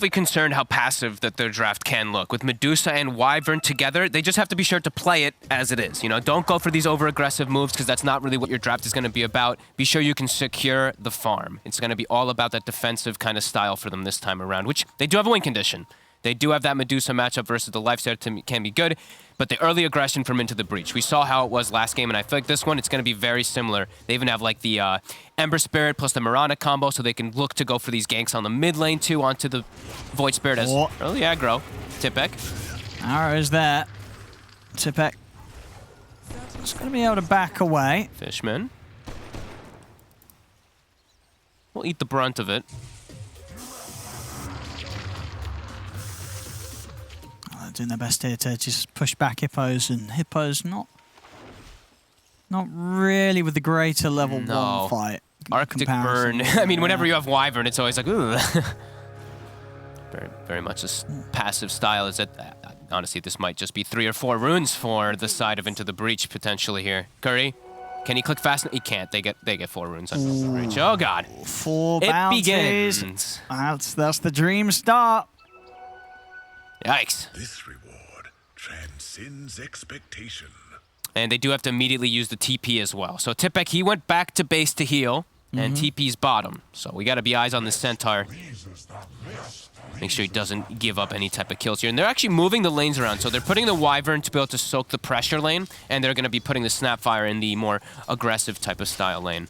concerned how passive that their draft can look. With Medusa and Wyvern together, they just have to be sure to play it as it is. You know, don't go for these over-aggressive moves because that's not really what your draft is going to be about. Be sure you can secure the farm. It's going to be all about that defensive kind of style for them this time around, which they do have a win condition. They do have that Medusa matchup versus the Lifestealer can be good, but the early aggression from Into the Breach. We saw how it was last game, and I feel like this one, it's going to be very similar. They even have like the Ember Spirit plus the Mirana combo, so they can look to go for these ganks on the mid lane too, onto the Void Spirit as early aggro. Tipek. Arrows there. Tipek. It's going to be able to back away. Fishman. We'll eat the brunt of it. Doing their best here to just push back Hippos, and Hippos not really with the greater level 1 fight. Arctic Burn. I mean, whenever you have Wyvern, it's always like, ooh. very much a passive style. Is that honestly, this might just be 3 or 4 runes for the side of Into the Breach potentially here. Curry, can he click fast? He can't. They get 4 runes on the Breach. Oh god. 4 it bounties. Begins. That's the dream start. Yikes. This reward transcends expectation. And they do have to immediately use the TP as well. So Tipek, he went back to base to heal, and TP's bottom. So we got to be eyes on the Centaur. Make sure he doesn't give up any type of kills here. And they're actually moving the lanes around. So they're putting the Wyvern to be able to soak the pressure lane, and they're going to be putting the Snapfire in the more aggressive type of style lane.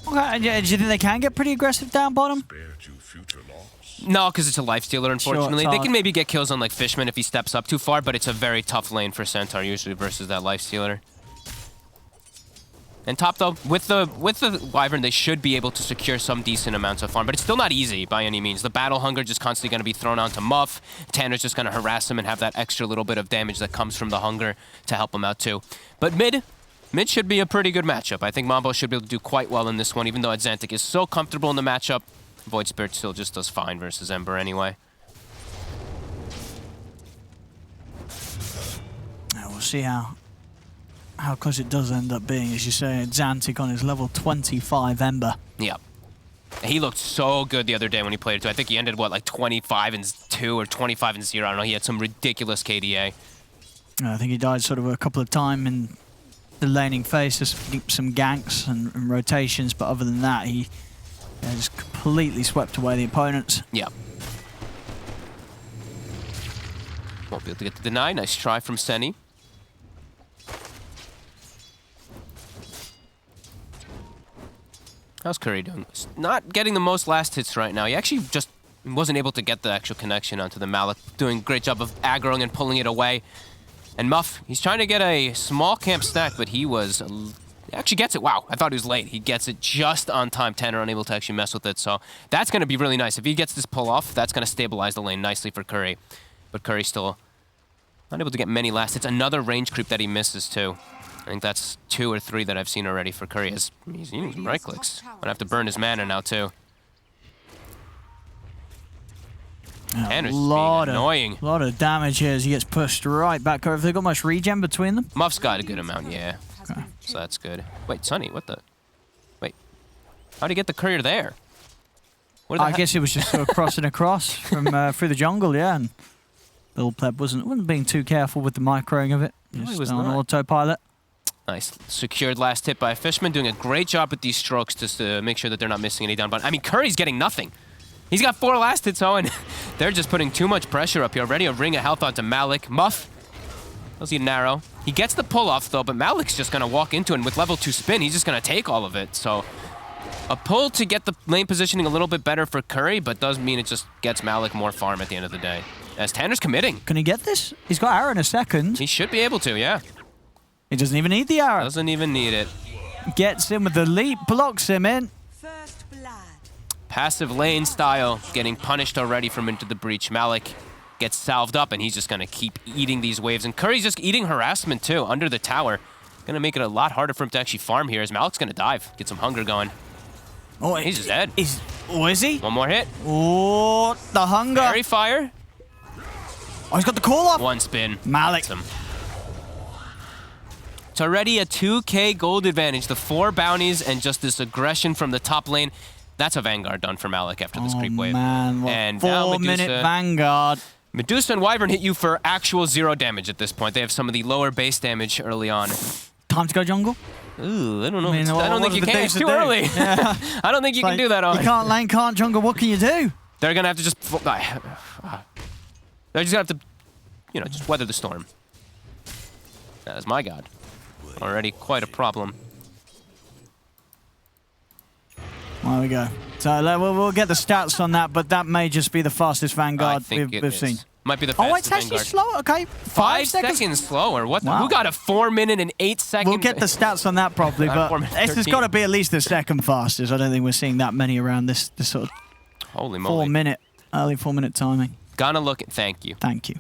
Okay, do you think they can get pretty aggressive down bottom? Spared you future loss. No, because it's a Lifestealer, unfortunately. Sure, they can maybe get kills on like Fishman if he steps up too far, but it's a very tough lane for Centaur usually versus that Lifestealer. And top though, with the Wyvern, they should be able to secure some decent amounts of farm, but it's still not easy by any means. The Battle Hunger just constantly going to be thrown onto Muff. Tanner's just going to harass him and have that extra little bit of damage that comes from the Hunger to help him out too. But mid should be a pretty good matchup. I think Mambo should be able to do quite well in this one, even though Adzentic is so comfortable in the matchup. Void Spirit still just does fine versus Ember anyway. Yeah, we'll see how close it does end up being. As you say, Adzentic on his level 25 Ember. Yep. He looked so good the other day when he played it too. I think he ended, what, like 25-2 or 25-0. I don't know. He had some ridiculous KDA. I think he died sort of a couple of times in the laning phase, just some ganks and rotations, but other than that, he just completely swept away the opponents. Yeah. Won't be able to get the deny. Nice try from Senny. How's Curry doing? Not getting the most last hits right now. He actually just wasn't able to get the actual connection onto the Malik. Doing a great job of aggroing and pulling it away. And Muff, he's trying to get a small camp stack, but he actually gets it. Wow, I thought he was late. He gets it just on time. Tanner unable to actually mess with it. So that's going to be really nice. If he gets this pull off, that's going to stabilize the lane nicely for Curry. But Curry still not able to get many last hits. Another range creep that he misses too. I think that's 2 or 3 that I've seen already for Curry. He's using some right clicks. Gonna have to burn his mana now too. Tanner's being annoying. A lot of damage here as he gets pushed right back over. Have they got much regen between them? Muff's got a good amount, yeah. Okay. So that's good. Wait, Sonny, what the? Wait, how'd he get the courier there? I guess it was just sort of crossing across from through the jungle, yeah. And Bill Pleb wasn't being too careful with the microing of it. No, Just he was on not. autopilot. Nice. Secured last hit by Fishman, doing a great job with these strokes just to make sure that they're not missing any down button. I mean, Curry's getting nothing. He's got 4 last hits, and they're just putting too much pressure up here. Already a ring of health onto Malik. Muff, does he narrow? He gets the pull-off, though, but Malik's just going to walk into it, and with level 2 spin, he's just going to take all of it. So a pull to get the lane positioning a little bit better for Curry, but does mean it just gets Malik more farm at the end of the day. As Tanner's committing. Can he get this? He's got arrow in a second. He should be able to, yeah. He doesn't even need the arrow. Doesn't even need it. Gets him with the leap, blocks him in. First blood. Passive lane style, getting punished already from Into the Breach. Malik gets salved up, and he's just going to keep eating these waves. And Curry's just eating harassment, too, under the tower. Going to make it a lot harder for him to actually farm here, as Malik's going to dive, get some hunger going. Oh, he's just dead. Is he? One more hit. Oh, the hunger. Fairy Fire. Oh, he's got the call off. One spin. Malik. It's already a 2K gold advantage. The 4 bounties and just this aggression from the top lane. That's a Vanguard done for Malik after this creep wave. Man, what And now 4-minute Medusa. Vanguard. Medusa and Wyvern hit you for actual 0 damage at this point. They have some of the lower base damage early on. Time to go jungle? Ooh, I don't know. I mean, I don't think you can. It's too do? early. Yeah. I don't think you can do that on. You can't lane, can't jungle. What can you do? They're gonna have to just. They're just gonna have to, you know, just weather the storm. That is my god. Already quite a problem. There we go. So we'll get the stats on that, but that may just be the fastest Vanguard we've seen. Might be the Oh, fastest it's actually Vanguard. slow. Okay, 5 seconds slower. What? Wow. Who got a 4 minute and 8 second? We'll get the stats on that properly, but 4 minutes, it's 13. got to be at least the second fastest. I don't think we're seeing that many around this sort of Holy moly. early 4-minute timing. Gonna look at. Thank you. Thank you.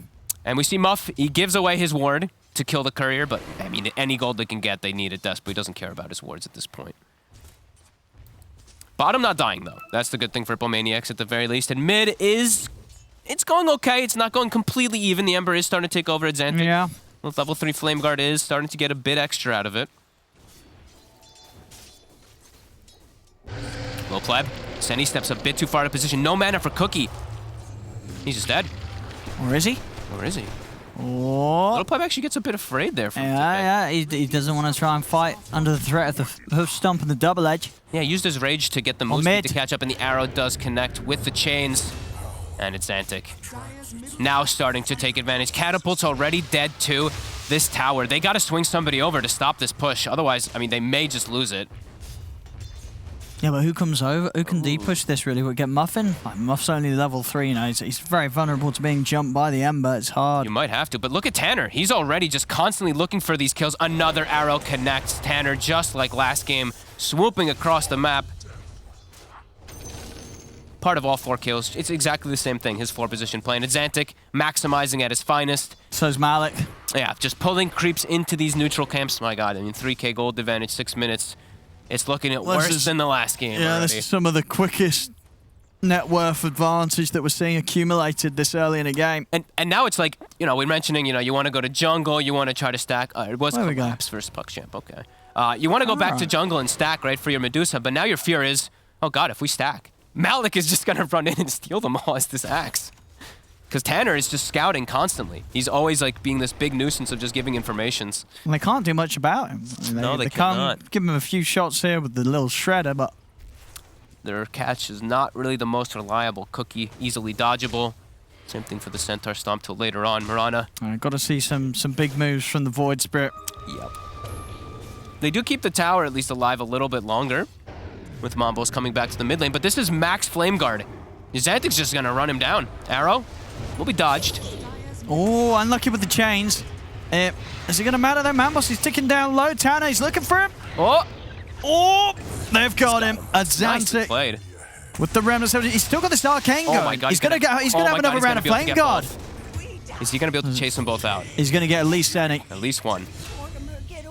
And we see Muff. He gives away his ward to kill the courier, but I mean, any gold they can get, they need it desperately. He doesn't care about his wards at this point. Bottom not dying though. That's the good thing for Hippomaniacs at the very least. And mid is. It's going okay. It's not going completely even. The Ember is starting to take over at Xantic. Yeah. Level 3 Flame Guard is starting to get a bit extra out of it. Low pleb. Senny steps a bit too far out of position. No mana for Cookie. He's just dead. Or is he? Or is he? Oh. Little pleb actually gets a bit afraid there. From Yeah. He doesn't want to try and fight under the threat of the hoof stomp and the double edge. Yeah, he used his rage to get the most speed to catch up, and the arrow does connect with the chains. And it's Xantic. Now starting to take advantage. Catapult's already dead too. This tower, they gotta swing somebody over to stop this push. Otherwise, I mean, they may just lose it. Yeah, but who comes over? Who can de-push this really? We'll get Muffin. Like, Muff's only level 3, you know. He's very vulnerable to being jumped by the Ember. It's hard. You might have to, but look at Tanner. He's already just constantly looking for these kills. Another arrow connects Tanner, just like last game, swooping across the map. Part of all 4 kills. It's exactly the same thing, his 4 position play. And it's Xantic, maximizing at his finest. So's Malik. Yeah, just pulling creeps into these neutral camps. My god, I mean, 3k gold advantage, 6 minutes. It's looking at worse than the last game Yeah, already. this is some of the quickest net worth advantage that we're seeing accumulated this early in a game. And now it's like, you know, we're mentioning, you know, you want to go to jungle, you want to try to stack. It was There we go. collapse versus Puck Champ, okay. You want to go back to jungle and stack, right, for your Medusa, but now your fear is, oh god, if we stack, Malik is just going to run in and steal them all as this axe. Because Tanner is just scouting constantly. He's always like being this big nuisance of just giving informations. And they can't do much about him. I mean, No, they can't cannot. give him a few shots here with the little shredder, but Their catch is not really the most reliable. Cookie, easily dodgeable. Same thing for the Centaur Stomp till later on. Mirana. got to see some big moves from the Void Spirit. Yep. They do keep the tower at least alive a little bit longer, with Mambos coming back to the mid lane, but this is max Flame Guard. Xantic's just gonna run him down. Arrow will be dodged. Oh, unlucky with the chains. Is it going to matter though? Mambos is ticking down low. Tanner, he's looking for him. Oh, they've got him. A Nicely Xantic played. with the remnants. He's still got this Arcane going. Oh my god, he's going to have another round of Flame Guard. Is he gonna be able to chase them both out? He's going to get at least Senny. At least one.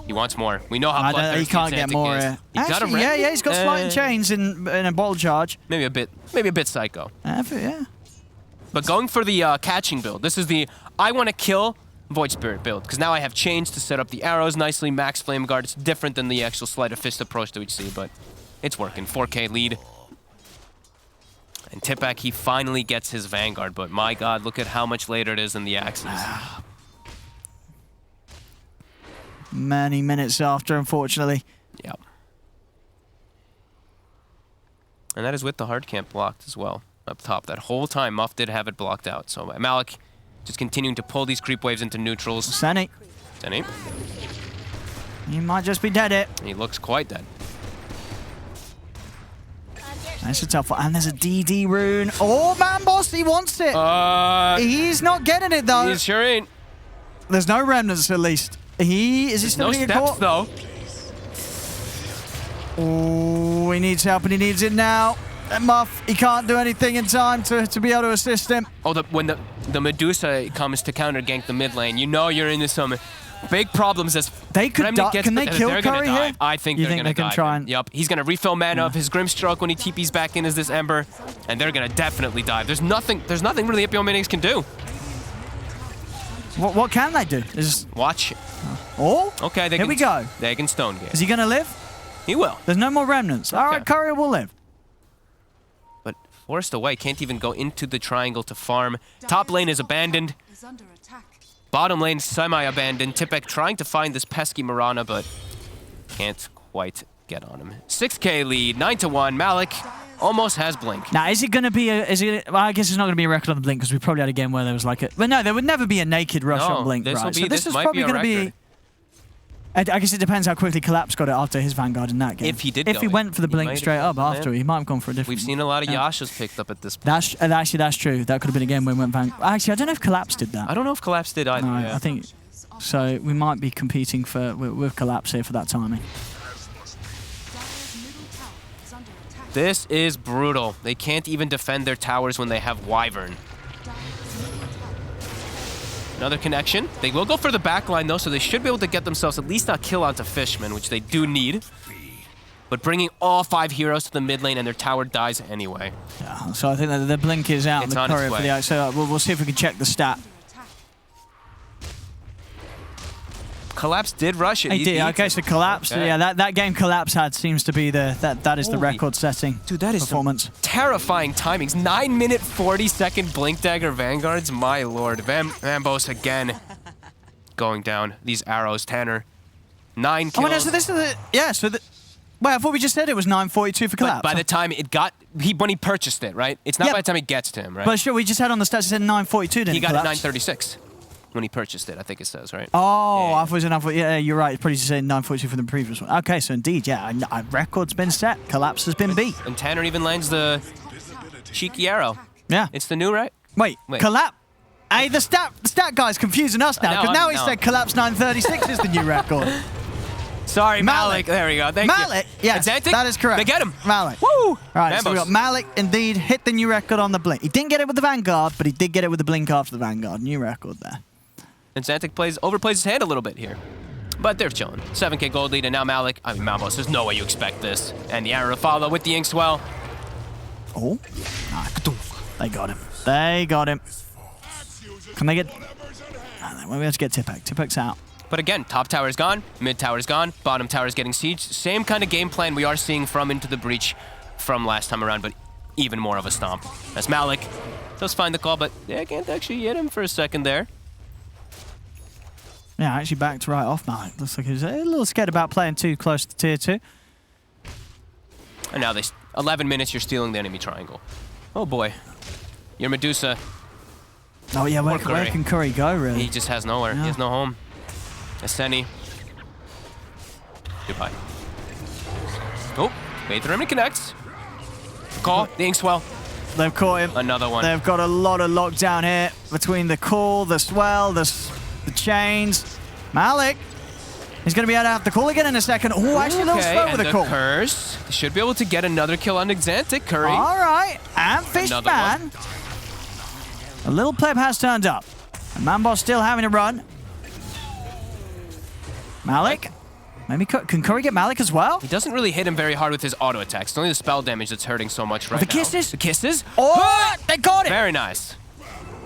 He wants more. We know how bloodthirsty He can't get Xantic more. is. He got a Actually, yeah, he's got Slight and Chains in a ball charge. Maybe a bit psycho. Yeah. But going for the catching build. This is the I want to kill Void Spirit build, because now I have chains to set up the arrows nicely, max Flame Guard. It's different than the actual Sleight of Fist approach that we see, but it's working. 4k lead. And Tipak, he finally gets his Vanguard, but my god, look at how much later it is than the Axes. Many minutes after, unfortunately. Yep. And that is with the hard camp blocked as well, up top. That whole time, Muff did have it blocked out. So Malik just continuing to pull these creep waves into neutrals. Senny. Senny. He might just be dead it. He looks quite dead. That's a tough one. And there's a DD rune. Oh, Mambos, he wants it. He's not getting it, though. He sure ain't. There's no remnants, at least. Is he still No getting steps, caught? though. Oh, he needs help, and he needs it now. And Muff, he can't do anything in time to be able to assist him. Oh, when the Medusa comes to counter gank the mid lane, you know you're into some big problems as They could Remnant die. gets Can they the- kill they're gonna Curry die. here? I think You they're think gonna they can die. try and- Yep, he's gonna refill mana of his Grimstroke when he TP's back in as this Ember, and they're gonna definitely die. There's nothing really Hippomaniacs can do. What can they do? Watch. Oh, Okay, here we go. They can stone Is gate. he going to live? He will. There's no more remnants. All right, Curry will live. Forced away, can't even go into the triangle to farm. Top lane is abandoned. Is under attack. Bottom lane semi-abandoned. Tipek trying to find this pesky Mirana, but can't quite get on him. 6K lead, 9-1. Malik almost has Blink. Now, is it going to be a... Well, I guess it's not going to be a record on the Blink because we probably had a game where there was like a... Well, no, there would never be a naked rush on Blink, this right? will be, So this is might probably be a going to be... record. I guess it depends how quickly Collapse got it after his Vanguard in that game. If he did If go he in, went for the he Blink might straight have up gone, after, yeah. he might have gone for a different... We've seen a lot of Yashas picked up at this point. Actually, that's true. That could have been a game when we went Vanguard. Actually, I don't know if Collapse did that. I don't know if Collapse did either. No, yeah. I think... So we might be competing for with Collapse here for that timing. Dire's middle tower is under attack. This is brutal. They can't even defend their towers when they have Wyvern. Dire's middle tower. Another connection. They will go for the backline though, so they should be able to get themselves at least a kill onto Fishman, which they do need. But bringing all 5 heroes to the mid lane and their tower dies anyway. Yeah, so I think that the Blink is out in It's the on its courier for way. the... So we'll see if we can check the stat. Under attack. Collapse did rush it. He did. Okay, so Collapse. Okay. Yeah, that game Collapse had seems to be that is the Holy- record-setting Dude, that is some performance. terrifying timings. 9-minute 40-second Blink Dagger Vanguards. My lord. Vambos again going down. These arrows, Tanner. 9 kills. Oh, no, so this is the... Yeah, so the... Well, I thought we just said it was 9:42 for Collapse. But by the time it got... when he purchased it, right? It's not Yeah. by the time it gets to him, right? But sure, we just had on the stats it said 9:42, didn't he got it Collapse? 9:36 when he purchased it, I think it says, right? Oh, Yeah. I thought it was enough. Yeah, you're right. It's probably just saying 9:42 for the previous one. Okay, so indeed, yeah, a record's been set. Collapse has been beat. And Tanner even lands the cheeky arrow. Yeah. It's the new, right? Wait, Wait. Collapse. Hey, the stat guy's confusing us now because now he said Collapse 9:36 is the new record. Sorry, Malik. Malik. There we go. Thank Malik, you. yes, Xantic? that is correct. They get him. Malik. Woo! Right, so we Vambos. got Malik indeed hit the new record on the Blink. He didn't get it with the Vanguard, but he did get it with the Blink after the Vanguard. New record there. And Xantic overplays his hand a little bit here. But they're chilling. 7K gold lead, and now Malik. I mean, Mambos, there's no way you expect this. And the arrow to follow with the Inkswell. Oh, they got him. They got him. Can they get... Maybe let's get Tipek. Tipek's out. But again, top tower is gone, mid tower is gone, bottom tower is getting sieged. Same kind of game plan we are seeing from Into the Breach from last time around, but even more of a stomp. As Malik does find the call, but yeah, can't actually hit him for a second there. Yeah, actually backed right off Malik. Looks like he's a little scared about playing too close to tier 2. And now 11 minutes, you're stealing the enemy triangle. Oh boy. Your Medusa, Oh yeah, where Curry. can Curry go, really? he just has nowhere. He Yeah. has no home. Asceni. Goodbye. Oh, wait for him to connect. Call, the Inkswell. They've caught him. Another one. They've got a lot of lockdown here between the call, the swell, the chains. Malik. He's going to be able to have the call again in a second. Oh, actually a little slow and with the call. Curse. They should be able to get another kill on Xantic. Curry. All right, and Another Fishman. A little pleb has turned up. And Mambo's still having a run. Malik. Maybe can Curry get Malik as well? He doesn't really hit him very hard with his auto attacks. It's only the spell damage that's hurting so much right The now. kisses? The kisses? Oh, they got it. Very nice.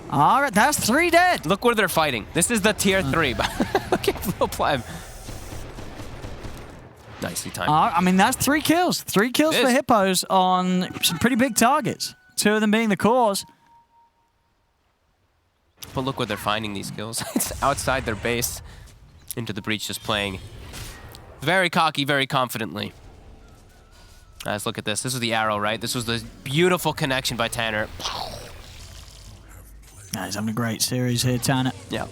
All right, that's 3 dead. Look where they're fighting. This is the tier 3. Look at Little Pleb. Nicely timed. I mean, that's 3 kills. 3 kills It for is. Hippos on some pretty big targets. 2 of them being the cause. But look where they're finding these kills. It's outside their base. Into the Breach just playing very cocky, very confidently. Let's look at this. This was the arrow, right? This was the beautiful connection by Tanner. He's having a great series here, Tanner. Yeah.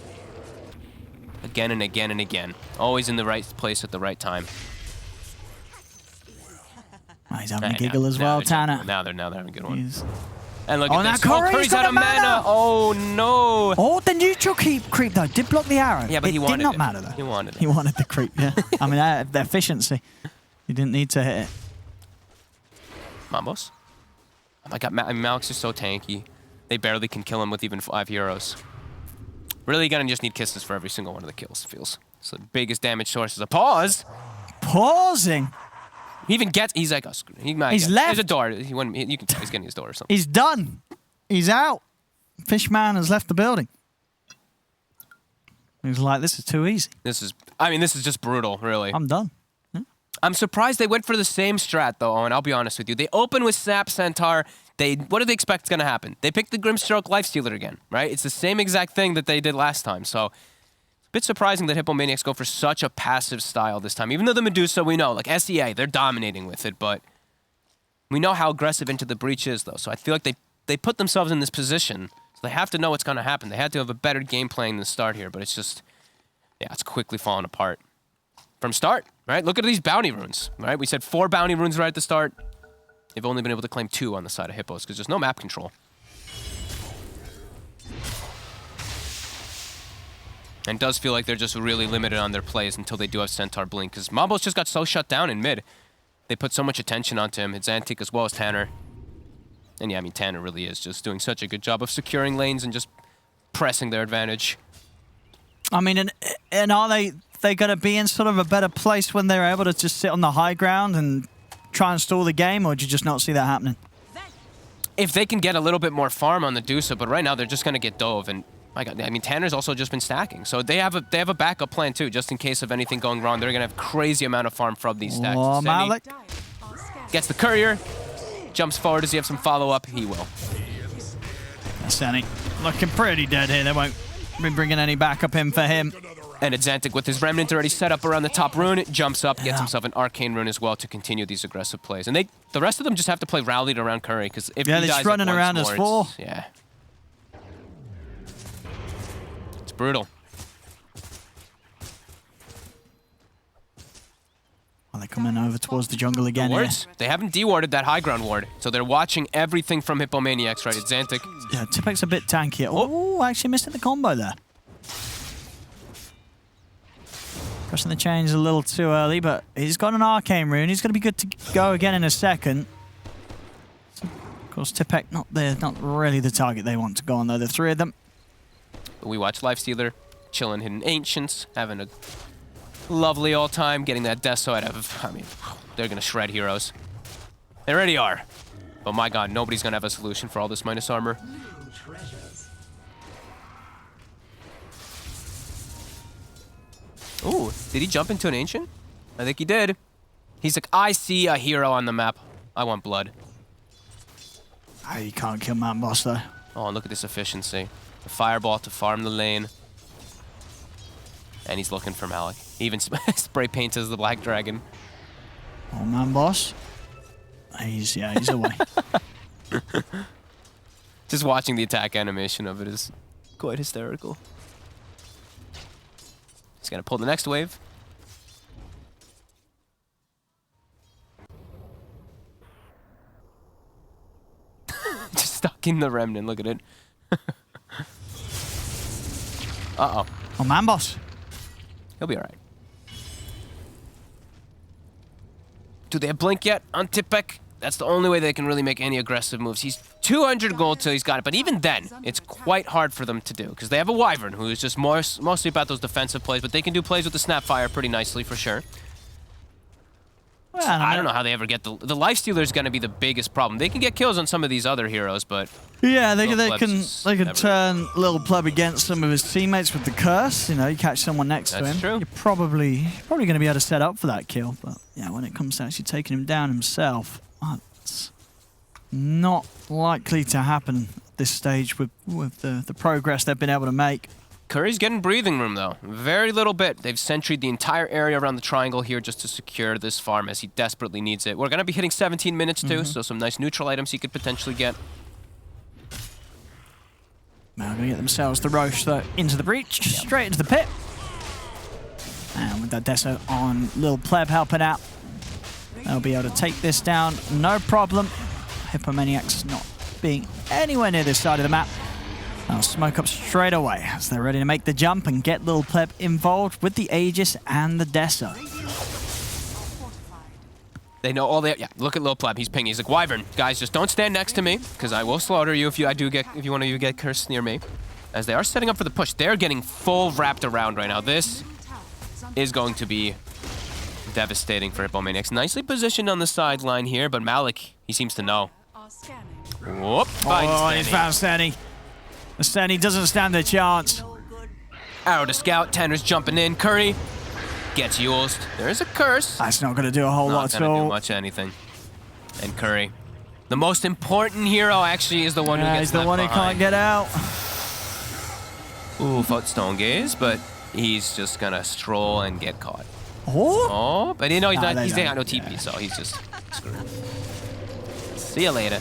Again and again and again. Always in the right place at the right time. He's having a Hey, giggle as well, Tanner. Now they're having a good one. He's... And look Oh, at now this. Curry's Curry's got out of a mana. mana. Oh no. Oh, the neutral creep though did block the arrow. Yeah, but he wanted did not it. matter though. He wanted it. He wanted the creep. Yeah. I mean, the efficiency. He didn't need to hit it. Mambos. Oh my god, Malix is so tanky. They barely can kill him with even 5 heroes. Really gonna just need kisses for every single one of the kills, feels. So the biggest damage source is a pause. Pausing. He even gets, he's like, oh, screw it. He's left. There's a door. You can tell he's getting his door or something. He's done. He's out. Fishman has left the building. He's like, this is too easy. This is just brutal, really. I'm done. I'm surprised they went for the same strat, though, Owen. I'll be honest with you. They open with Sap Centaur, What do they expect is going to happen? They picked the Grimstroke Lifestealer again, right? It's the same exact thing that they did last time. So it's a bit surprising that Hippomaniacs go for such a passive style this time. Even though the Medusa, we know, like SEA, they're dominating with it, but we know how aggressive Into the Breach is, though. So I feel like they put themselves in this position, so they have to know what's going to happen. They had to have a better game plan than the start here, but it's just, yeah, it's quickly falling apart. From start, right? Look at these bounty runes, right? We said 4 bounty runes right at the start. They've only been able to claim 2 on the side of Hippos because there's no map control. And it does feel like they're just really limited on their plays until they do have Centaur Blink because Mambo's just got so shut down in mid. They put so much attention onto him. It's Antique as well as Tanner. And yeah, I mean, Tanner really is just doing such a good job of securing lanes and just pressing their advantage. I mean, and are they going to be in sort of a better place when they're able to just sit on the high ground and try and stall the game, or do you just not see that happening? If they can get a little bit more farm on the Dusa, but right now they're just going to get dove. And my God, I mean, Tanner's also just been stacking, so they have a backup plan too, just in case of anything going wrong. They're going to have crazy amount of farm from these stacks. Oh, Malik gets the courier, jumps forward. Does he have some follow up? He will. Sani looking pretty dead here. They won't be bringing any backup in for him. And Xantic with his Remnant already set up around the top rune, jumps up, gets himself an Arcane Rune as well to continue these aggressive plays. And the rest of them just have to play rallied around Curry, because if he they're dies just running around as 4. Yeah. It's brutal. Well, they're coming over towards the jungle again here. They haven't dewarded that high ground ward, so they're watching everything from Hippomaniacs, right? It's Xantic. Yeah, Tipek's a bit tanky. Oh, actually missing the combo there. Pressing the chains a little too early, but he's got an Arcane Rune. He's going to be good to go again in a second. So, of course, Tipek not really the target they want to go on, though. The 3 of them. But we watch Lifestealer, chilling Hidden Ancients, having a lovely all time, getting that Deso out of, I mean, they're going to shred heroes. They already are. But my God, nobody's going to have a solution for all this minus armor. Ooh, did he jump into an Ancient? I think he did. He's like, I see a hero on the map. I want blood. Oh, you can't kill Man Boss, though. Oh, and look at this efficiency. The Fireball to farm the lane. And he's looking for Malik. He even spray paints as the Black Dragon. Oh, Man Boss. He's away. Just watching the attack animation of it is quite hysterical. He's gonna pull the next wave. Just stuck in the Remnant, look at it. Uh-oh. Oh, Man Boss. He'll be alright. Do they have Blink yet on Tipek? That's the only way they can really make any aggressive moves. He's 200 gold till he's got it, but even then, it's quite hard for them to do, because they have a Wyvern, who is just mostly about those defensive plays, but they can do plays with the Snapfire pretty nicely, for sure. Well, I don't know how they ever get the Lifestealer is going to be the biggest problem. They can get kills on some of these other heroes, but yeah, they can turn Little Pleb against some of his teammates with the curse. You know, you catch someone next to him. That's true. You're probably going to be able to set up for that kill. But yeah, when it comes to actually taking him down himself, that's not likely to happen at this stage with the progress they've been able to make. Curry's getting breathing room, though. Very little bit. They've sentryed the entire area around the triangle here just to secure this farm as he desperately needs it. We're going to be hitting 17 minutes, too, so some nice neutral items he could potentially get. Now going to get themselves the Roche, though, into the breach, straight into the pit. And with that Deso on Lil Pleb helping out, they'll be able to take this down, no problem. Hippomaniacs not being anywhere near this side of the map. They'll smoke up straight away as they're ready to make the jump and get Lil Pleb involved with the Aegis and the Deso. They know all that. Yeah, look at Lil Pleb. He's pinging. He's like, Wyvern, guys, just don't stand next to me, because I will slaughter you if you want to get cursed near me. As they are setting up for the push, they're getting full wrapped around right now. This is going to be devastating for Hippomaniacs. Nicely positioned on the sideline here, but Malik, he seems to know. Whoop! Oh, he's found Sani. Sani doesn't stand a chance. Arrow to scout. Tanner's jumping in. Curry gets used. There's a curse. That's not going to do a whole lot at all. Not going to do much anything. And Curry The most important hero actually is the one who gets he's the left one who behind. can't get out. Ooh, fought Stone Gaze, but he's just gonna stroll and get caught. Oh, Oh, but you know he's Nah, not. they He's don't. got no TP, so he's just screwed. See you later.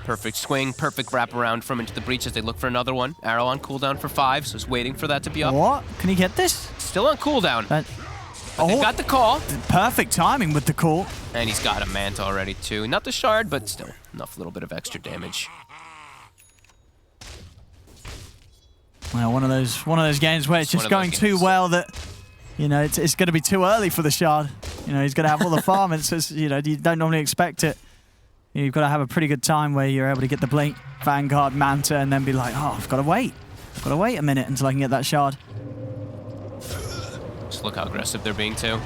Perfect swing, perfect wraparound from into the breach as they look for another one. Arrow on cooldown for 5, so just waiting for that to be up. what? Can he get this? Still on cooldown. That, They got the call, perfect timing with the call. and he's got a manta already too. Not the shard, but still enough little bit of extra damage. Well, one of those games where it's just one of going those too games. well that, you know, it's going to be too early for the shard. You know, he's going to have all the farm. It's just, you know, you don't normally expect it. You've got to have a pretty good time where you're able to get the Blink, Vanguard, Manta, and then be like, oh, I've got to wait. I've got to wait a minute until I can get that shard. Just look how aggressive they're being too.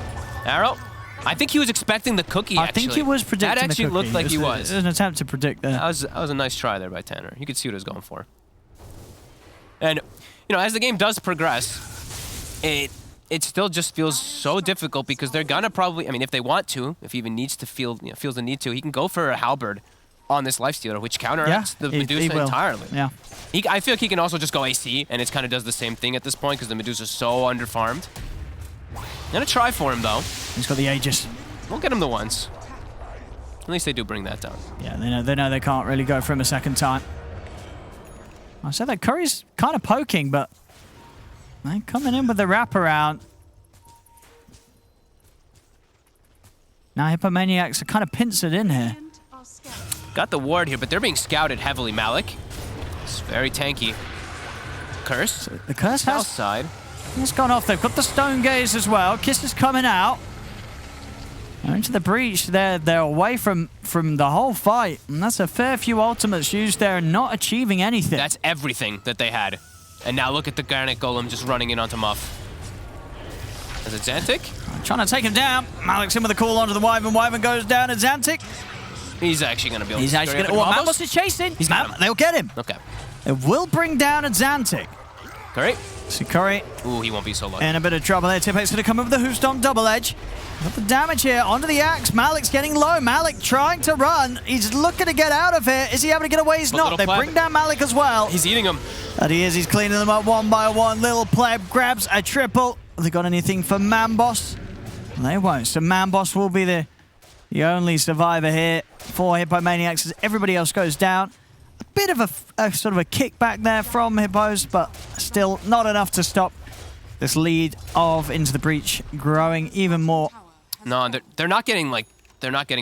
Arrow, I think he was expecting the cookie. I think he was predicting That actually the cookie. looked like he It was. was an attempt to predict that. That was a nice try there by Tanner. You could see what he was going for. And you know, as the game does progress, it still just feels so difficult because they're gonna probably, I mean, if they want to, if he even needs to feels the need to, he can go for a halberd on this lifestealer, which counteracts the he Medusa will. entirely. Yeah. I feel like he can also just go AC, and it kind of does the same thing at this point because the Medusa's so underfarmed. Gonna try for him though. He's got the Aegis. We'll get him the once. At least they do bring that down. Yeah, they know they can't really go for him a second time. I said that Curry's kind of poking, but they're coming in with the wraparound. Now Hippomaniacs are kind of pincered in here. And are scattered. Got the ward here, but they're being scouted heavily. Malik, it's very tanky. Curse, The curse south has side. it's gone off. They've got the Stone Gaze as well. Kiss is coming out. They're into the breach. They're away from the whole fight. And that's a fair few ultimates used there and not achieving anything. That's everything that they had. And now look at the Granite Golem just running in onto Muff. Is it Xantic? Trying to take him down. Malik's in with a call onto the Wyvern. Wyvern goes down at Xantic. He's actually going to be able He's to actually scurry going up to... and Oh, Mambos is chasing. He's got him. They'll get him. Okay. It will bring down at Xantic. Curry. See Curry Ooh, he won't be so lucky. in a bit of trouble there. Tipex's going to come in with the Hoofstomp double edge. Got the damage here onto the axe. Malik's getting low. Malik trying to run. He's looking to get out of here. Is he able to get away? He's But not. Little They Pleb- bring down Malik as well. He's eating him. And he is. He's cleaning them up one by one. Little Pleb grabs a triple. Have they got anything for Mambos? They won't. So Mambos will be the only survivor here for Hippomaniacs as everybody else goes down. A bit of a sort of a kickback there from Hippos, but still not enough to stop this lead of Into the Breach growing even more. No, they're not getting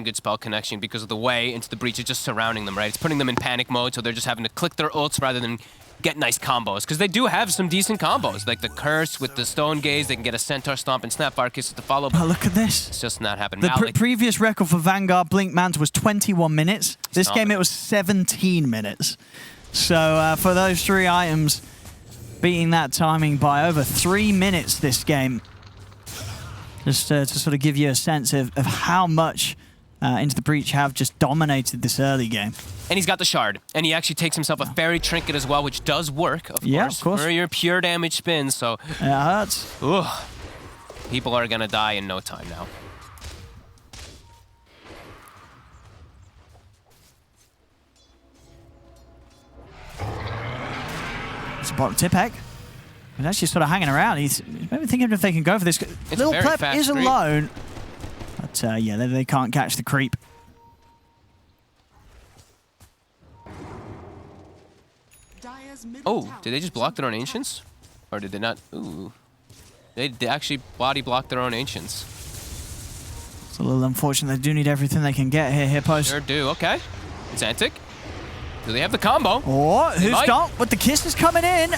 good spell connection because of the way Into the Breach is just surrounding them, right? It's putting them in panic mode, so they're just having to click their ults rather than get nice combos. Because they do have some decent combos, like the Curse with the Stone Gaze. They can get a Centaur Stomp and Snapfire Kiss to follow. Oh, look at this. It's just not happening. The Malik, previous record for Vanguard Blink Manta was 21 minutes. This Stop game it. it was 17 minutes. So for those 3 items, beating that timing by over 3 minutes this game. Just to sort of give you a sense of how much Into the Breach have just dominated this early game. and he's got the shard, and he actually takes himself a fairy trinket as well, which does work, of Yeah, course. of course. For your pure damage spins, so It hurts. ugh, people are gonna die in no time now. It's a bottom Tipek. He's actually sort of hanging around. He's maybe thinking if they can go for this. Little very Pleb fast is creep. alone. But yeah, they can't catch the creep. Dire's middle Oh, tower did they just is block their own under ancients? Or did they not? Ooh. They actually body blocked their own ancients. It's a little unfortunate. They do need everything they can get here, Hippos. Sure do, okay. Xantic. Do they have the combo? Oh, who's might. not? But the kiss is coming in.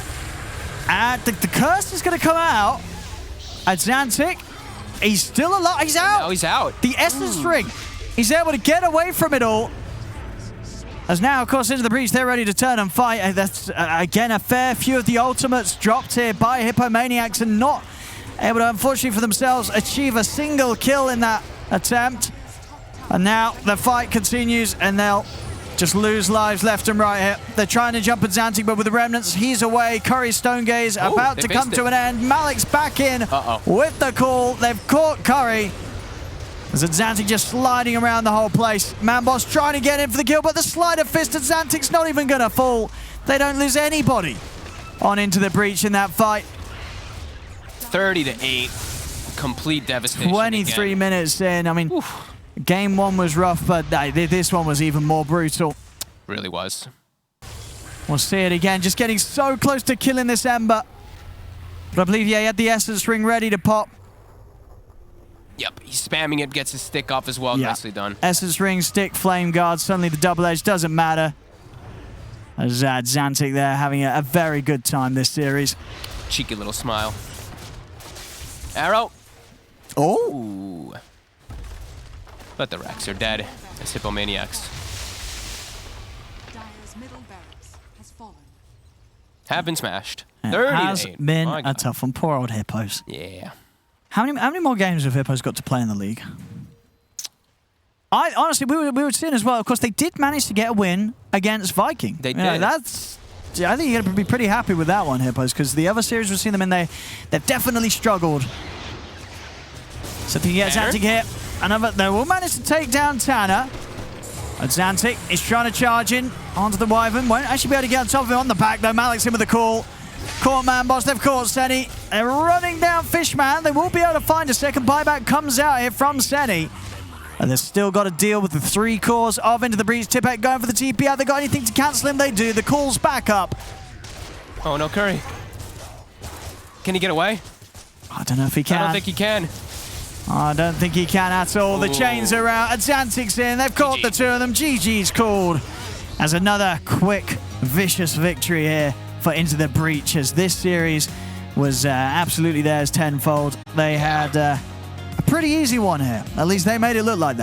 And the curse is going to come out. At Xantic. He's still alive. He's out. Oh, he's out. The Essence Ring. He's able to get away from it all. As now, of course, Into the Breach, they're ready to turn and fight. That's, again, a fair few of the ultimates dropped here by Hippomaniacs and not able to, unfortunately for themselves, achieve a single kill in that attempt. And now the fight continues and they'll just lose lives left and right here. They're trying to jump at Xantic, but with the remnants, he's away. Curry's Stone Gaze about they to come faced to it. an end. Malik's back in Uh-oh. with the call. They've caught Curry. As Zantic just sliding around the whole place. Manboss trying to get in for the kill, but the sleight of fist of Zantic's not even going to fall. They don't lose anybody on into the breach in that fight. 30-8. Complete devastation 23 again. minutes in. I mean, game one was rough, but this one was even more brutal. Really was. We'll see it again. Just getting so close to killing this Ember. But I believe, yeah, he had the Essence Ring ready to pop. Yep, he's spamming it, gets his stick off as well. Yeah. Nicely done. Essence Ring, stick, Flame Guard. Suddenly the double edge doesn't matter. As Zantic there having a very good time this series. Cheeky little smile. Arrow. Oh! Ooh. But the Rex are dead. It's Hippomaniacs. Dire's middle barracks has fallen. Have been smashed. It 30-8. has been My a God. tough one. Poor old Hippos. Yeah. How many more games have Hippos got to play in the league? Honestly, we were seeing as well. Of course, they did manage to get a win against Viking. They You know, did. I think you're going to be pretty happy with that one, Hippos, because the other series we've seen them in, they've definitely struggled. So if you get Tanner? Zantic here, they will manage to take down Tanner. And Zantic is trying to charge in onto the Wyvern. Won't actually be able to get on top of him on the back, though. Malik's in with the call. Caught Manboss, they've caught Seni. They're running down Fishman. They will be able to find a second buyback. Comes out here from Seni. And they've still got to deal with the 3 cores of Into the Breach. Tippett going for the TP. Have they got anything to cancel him? They do. The call's back up. Oh, no, Curry. Can he get away? I don't know if he can. I don't think he can. I don't think he can at all. The Ooh. chains are out. Zantic's in. They've caught GG. the 2 of them. GG's called. As another quick, vicious victory here for Into the Breach, as this series was absolutely theirs tenfold. They had a pretty easy one here. At least they made it look like that.